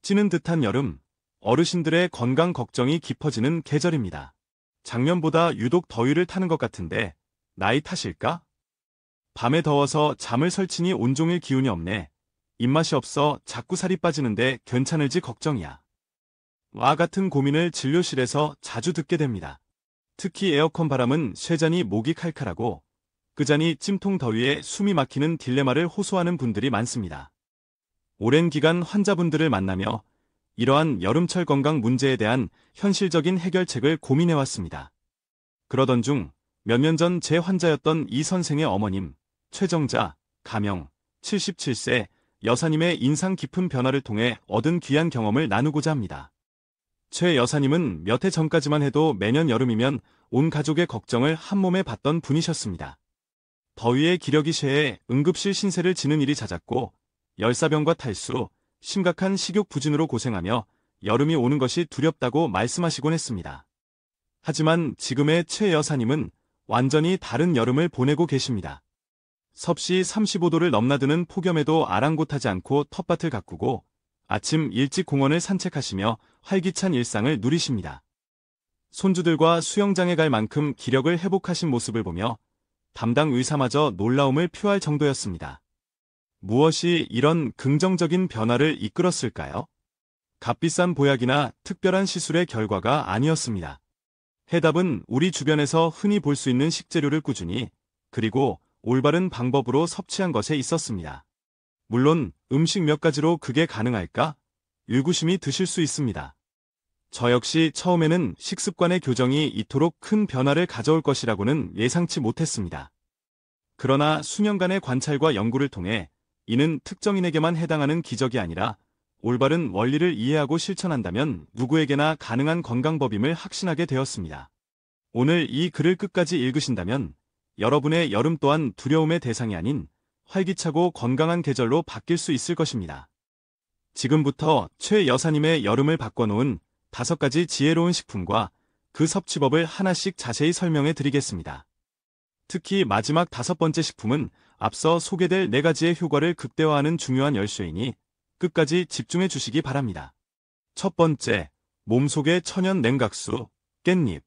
찌는 듯한 여름, 어르신들의 건강 걱정이 깊어지는 계절입니다. 작년보다 유독 더위를 타는 것 같은데 나이 탓일까? 밤에 더워서 잠을 설치니 온종일 기운이 없네. 입맛이 없어 자꾸 살이 빠지는데 괜찮을지 걱정이야. 와 같은 고민을 진료실에서 자주 듣게 됩니다. 특히 에어컨 바람은 쇠잔이 목이 칼칼하고 끄자니 찜통 더위에 숨이 막히는 딜레마를 호소하는 분들이 많습니다. 오랜 기간 환자분들을 만나며 이러한 여름철 건강 문제에 대한 현실적인 해결책을 고민해왔습니다. 그러던 중 몇 년 전 제 환자였던 이 선생의 어머님, 최정자, 가명, 77세 여사님의 인상 깊은 변화를 통해 얻은 귀한 경험을 나누고자 합니다. 최 여사님은 몇 해 전까지만 해도 매년 여름이면 온 가족의 걱정을 한몸에 받던 분이셨습니다. 더위에 기력이 쇠해 응급실 신세를 지는 일이 잦았고 열사병과 탈수, 심각한 식욕 부진으로 고생하며 여름이 오는 것이 두렵다고 말씀하시곤 했습니다. 하지만 지금의 최 여사님은 완전히 다른 여름을 보내고 계십니다. 섭씨 35도를 넘나드는 폭염에도 아랑곳하지 않고 텃밭을 가꾸고 아침 일찍 공원을 산책하시며 활기찬 일상을 누리십니다. 손주들과 수영장에 갈 만큼 기력을 회복하신 모습을 보며 담당 의사마저 놀라움을 표할 정도였습니다. 무엇이 이런 긍정적인 변화를 이끌었을까요? 값비싼 보약이나 특별한 시술의 결과가 아니었습니다. 해답은 우리 주변에서 흔히 볼 수 있는 식재료를 꾸준히 그리고 올바른 방법으로 섭취한 것에 있었습니다. 물론 음식 몇 가지로 그게 가능할까? 의구심이 드실 수 있습니다. 저 역시 처음에는 식습관의 교정이 이토록 큰 변화를 가져올 것이라고는 예상치 못했습니다. 그러나 수년간의 관찰과 연구를 통해 이는 특정인에게만 해당하는 기적이 아니라 올바른 원리를 이해하고 실천한다면 누구에게나 가능한 건강법임을 확신하게 되었습니다. 오늘 이 글을 끝까지 읽으신다면 여러분의 여름 또한 두려움의 대상이 아닌 활기차고 건강한 계절로 바뀔 수 있을 것입니다. 지금부터 최 여사님의 여름을 바꿔놓은 5가지 지혜로운 식품과 그 섭취법을 하나씩 자세히 설명해 드리겠습니다. 특히 마지막 5번째 식품은 앞서 소개될 4가지의 효과를 극대화하는 중요한 열쇠이니 끝까지 집중해 주시기 바랍니다. 첫 번째, 몸속의 천연 냉각수, 깻잎.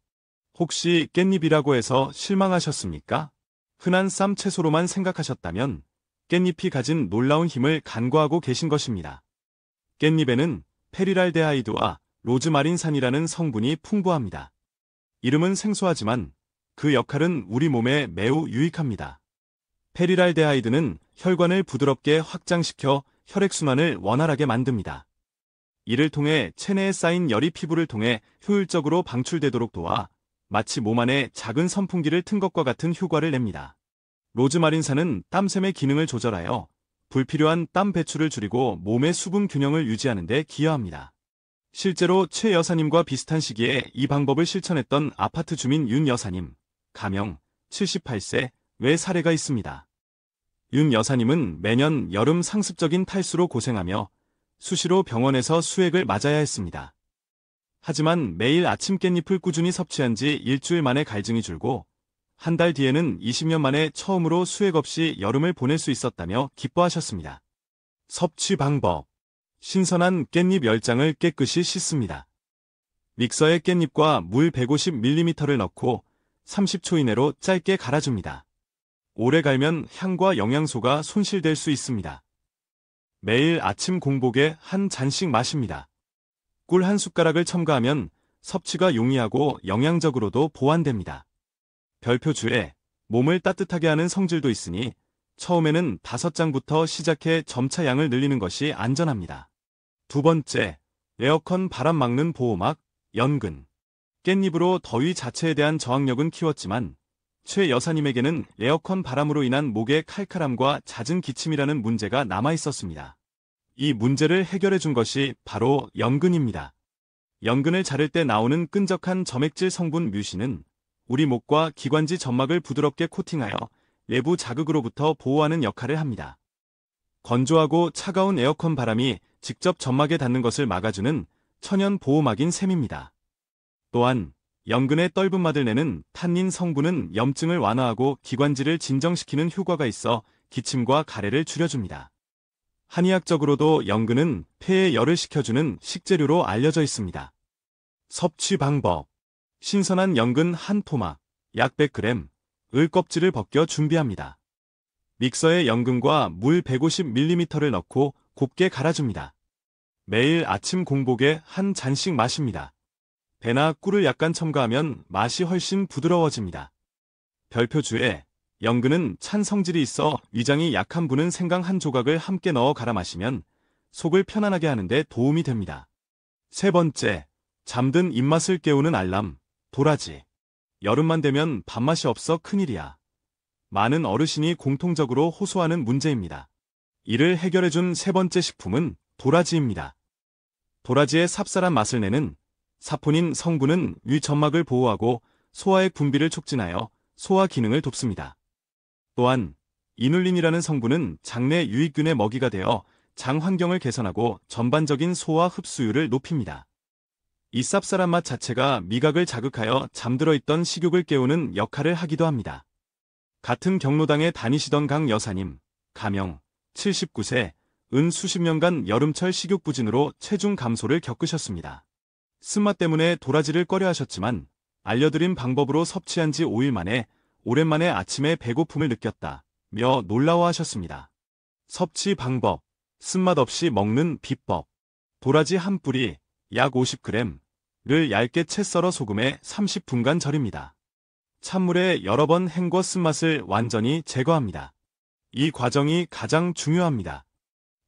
혹시 깻잎이라고 해서 실망하셨습니까? 흔한 쌈 채소로만 생각하셨다면 깻잎이 가진 놀라운 힘을 간과하고 계신 것입니다. 깻잎에는 페리랄데하이드와 로즈마린산이라는 성분이 풍부합니다. 이름은 생소하지만 그 역할은 우리 몸에 매우 유익합니다. 페리랄데하이드는 혈관을 부드럽게 확장시켜 혈액순환을 원활하게 만듭니다. 이를 통해 체내에 쌓인 열이 피부를 통해 효율적으로 방출되도록 도와 마치 몸 안에 작은 선풍기를 튼 것과 같은 효과를 냅니다. 로즈마린산은 땀샘의 기능을 조절하여 불필요한 땀 배출을 줄이고 몸의 수분 균형을 유지하는 데 기여합니다. 실제로 최 여사님과 비슷한 시기에 이 방법을 실천했던 아파트 주민 윤 여사님, 가명, 78세, 외 사례가 있습니다. 윤 여사님은 매년 여름 상습적인 탈수로 고생하며 수시로 병원에서 수액을 맞아야 했습니다. 하지만 매일 아침 깻잎을 꾸준히 섭취한 지 일주일 만에 갈증이 줄고 한 달 뒤에는 20년 만에 처음으로 수액 없이 여름을 보낼 수 있었다며 기뻐하셨습니다. 섭취 방법. 신선한 깻잎 10장을 깨끗이 씻습니다. 믹서에 깻잎과 물 150ml를 넣고 30초 이내로 짧게 갈아줍니다. 오래 갈면 향과 영양소가 손실될 수 있습니다. 매일 아침 공복에 한 잔씩 마십니다. 꿀 한 숟가락을 첨가하면 섭취가 용이하고 영양적으로도 보완됩니다. 별표주에 몸을 따뜻하게 하는 성질도 있으니 처음에는 5장부터 시작해 점차 양을 늘리는 것이 안전합니다. 두 번째, 에어컨 바람 막는 보호막, 연근. 깻잎으로 더위 자체에 대한 저항력은 키웠지만 최 여사님에게는 에어컨 바람으로 인한 목의 칼칼함과 잦은 기침이라는 문제가 남아 있었습니다. 이 문제를 해결해 준 것이 바로 연근입니다. 연근을 자를 때 나오는 끈적한 점액질 성분 뮤신은 우리 목과 기관지 점막을 부드럽게 코팅하여 외부 자극으로부터 보호하는 역할을 합니다. 건조하고 차가운 에어컨 바람이 직접 점막에 닿는 것을 막아주는 천연 보호막인 셈입니다. 또한 연근의 떫은 맛을 내는 탄닌 성분은 염증을 완화하고 기관지를 진정시키는 효과가 있어 기침과 가래를 줄여줍니다. 한의학적으로도 연근은 폐에 열을 식혀주는 식재료로 알려져 있습니다. 섭취 방법. 신선한 연근 한 토막, 약 100g, 을 껍질을 벗겨 준비합니다. 믹서에 연근과 물 150ml를 넣고 곱게 갈아줍니다. 매일 아침 공복에 한 잔씩 마십니다. 배나 꿀을 약간 첨가하면 맛이 훨씬 부드러워집니다. 별표주에 연근은 찬 성질이 있어 위장이 약한 분은 생강 한 조각을 함께 넣어 갈아 마시면 속을 편안하게 하는데 도움이 됩니다. 세 번째, 잠든 입맛을 깨우는 알람, 도라지. 여름만 되면 밥맛이 없어 큰일이야. 많은 어르신이 공통적으로 호소하는 문제입니다. 이를 해결해준 세 번째 식품은 도라지입니다. 도라지의 삽쌀한 맛을 내는 사포닌 성분은 위점막을 보호하고 소화의 분비를 촉진하여 소화 기능을 돕습니다. 또한 이눌린이라는 성분은 장내 유익균의 먹이가 되어 장 환경을 개선하고 전반적인 소화 흡수율을 높입니다. 이 쌉쌀한 맛 자체가 미각을 자극하여 잠들어 있던 식욕을 깨우는 역할을 하기도 합니다. 같은 경로당에 다니시던 강 여사님, 가명, 79세, 은 수십 년간 여름철 식욕부진으로 체중 감소를 겪으셨습니다. 쓴맛 때문에 도라지를 꺼려 하셨지만 알려드린 방법으로 섭취한 지 5일 만에 오랜만에 아침에 배고픔을 느꼈다며 놀라워하셨습니다. 섭취 방법, 쓴맛 없이 먹는 비법. 도라지 한 뿌리, 약 50g를 얇게 채 썰어 소금에 30분간 절입니다. 찬물에 여러 번 헹궈 쓴맛을 완전히 제거합니다. 이 과정이 가장 중요합니다.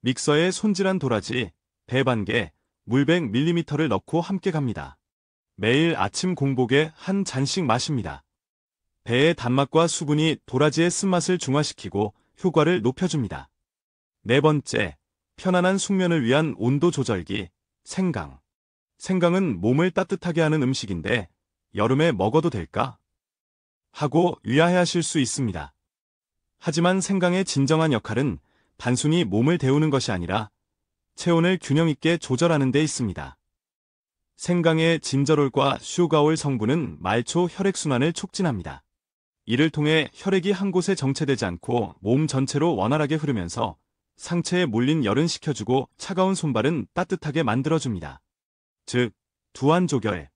믹서에 손질한 도라지, 배 반 개, 물 100ml를 넣고 함께 갑니다. 매일 아침 공복에 한 잔씩 마십니다. 배의 단맛과 수분이 도라지의 쓴맛을 중화시키고 효과를 높여줍니다. 네 번째, 편안한 숙면을 위한 온도 조절기, 생강. 생강은 몸을 따뜻하게 하는 음식인데 여름에 먹어도 될까? 하고 의아해하실 수 있습니다. 하지만 생강의 진정한 역할은 단순히 몸을 데우는 것이 아니라 체온을 균형 있게 조절하는 데 있습니다. 생강의 진저롤과 슈가올 성분은 말초 혈액순환을 촉진합니다. 이를 통해 혈액이 한 곳에 정체되지 않고 몸 전체로 원활하게 흐르면서 상체에 몰린 열은 식혀주고 차가운 손발은 따뜻하게 만들어줍니다. 즉, 두안조결의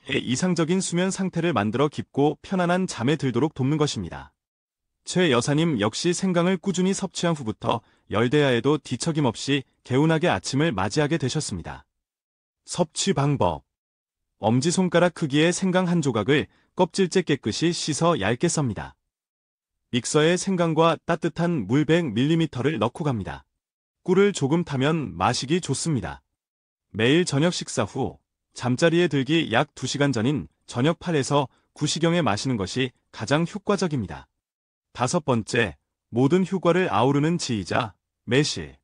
이상적인 수면 상태를 만들어 깊고 편안한 잠에 들도록 돕는 것입니다. 최 여사님 역시 생강을 꾸준히 섭취한 후부터 열대야에도 뒤척임 없이 개운하게 아침을 맞이하게 되셨습니다. 섭취 방법. 엄지손가락 크기의 생강 한 조각을 껍질째 깨끗이 씻어 얇게 썹니다. 믹서에 생강과 따뜻한 물 100ml를 넣고 갑니다. 꿀을 조금 타면 마시기 좋습니다. 매일 저녁 식사 후 잠자리에 들기 약 2시간 전인 저녁 8에서 9시경에 마시는 것이 가장 효과적입니다. 다섯 번째, 모든 효과를 아우르는 지이자, 매실.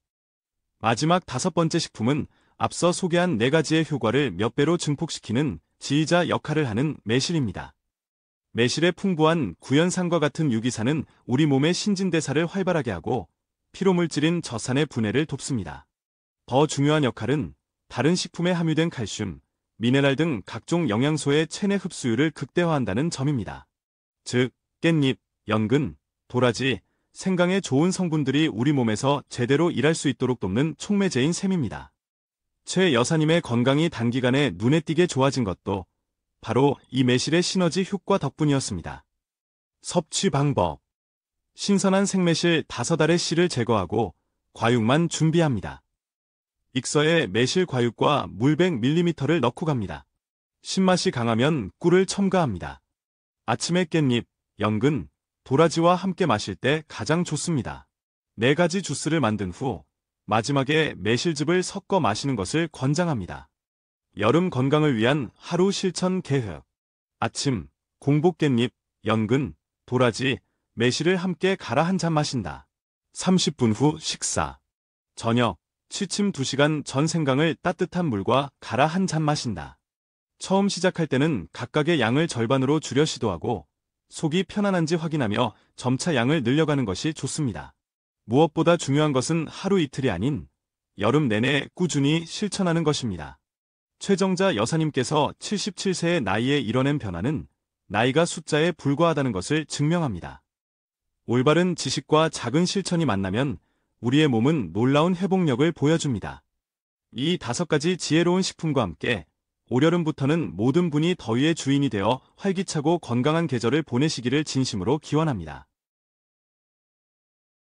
마지막 다섯 번째 식품은 앞서 소개한 4가지의 효과를 몇 배로 증폭시키는 지이자 역할을 하는 매실입니다. 매실의 풍부한 구연산과 같은 유기산은 우리 몸의 신진대사를 활발하게 하고 피로물질인 젖산의 분해를 돕습니다. 더 중요한 역할은 다른 식품에 함유된 칼슘, 미네랄 등 각종 영양소의 체내 흡수율을 극대화한다는 점입니다. 즉, 깻잎, 연근, 도라지, 생강의 좋은 성분들이 우리 몸에서 제대로 일할 수 있도록 돕는 촉매제인 셈입니다. 최 여사님의 건강이 단기간에 눈에 띄게 좋아진 것도 바로 이 매실의 시너지 효과 덕분이었습니다. 섭취 방법. 신선한 생매실 5알의 씨를 제거하고 과육만 준비합니다. 믹서에 매실 과육과 물 100ml를 넣고 갑니다. 신맛이 강하면 꿀을 첨가합니다. 아침에 깻잎, 연근, 도라지와 함께 마실 때 가장 좋습니다. 4가지 주스를 만든 후 마지막에 매실즙을 섞어 마시는 것을 권장합니다. 여름 건강을 위한 하루 실천 계획. 아침, 공복 깻잎, 연근, 도라지, 매실을 함께 갈아 한 잔 마신다. 30분 후 식사. 저녁, 취침 2시간 전 생강을 따뜻한 물과 갈아 한 잔 마신다. 처음 시작할 때는 각각의 양을 절반으로 줄여 시도하고 속이 편안한지 확인하며 점차 양을 늘려가는 것이 좋습니다. 무엇보다 중요한 것은 하루 이틀이 아닌 여름 내내 꾸준히 실천하는 것입니다. 최정자 여사님께서 77세의 나이에 이뤄낸 변화는 나이가 숫자에 불과하다는 것을 증명합니다. 올바른 지식과 작은 실천이 만나면 우리의 몸은 놀라운 회복력을 보여줍니다. 이 5가지 지혜로운 식품과 함께 올여름부터는 모든 분이 더위의 주인이 되어 활기차고 건강한 계절을 보내시기를 진심으로 기원합니다.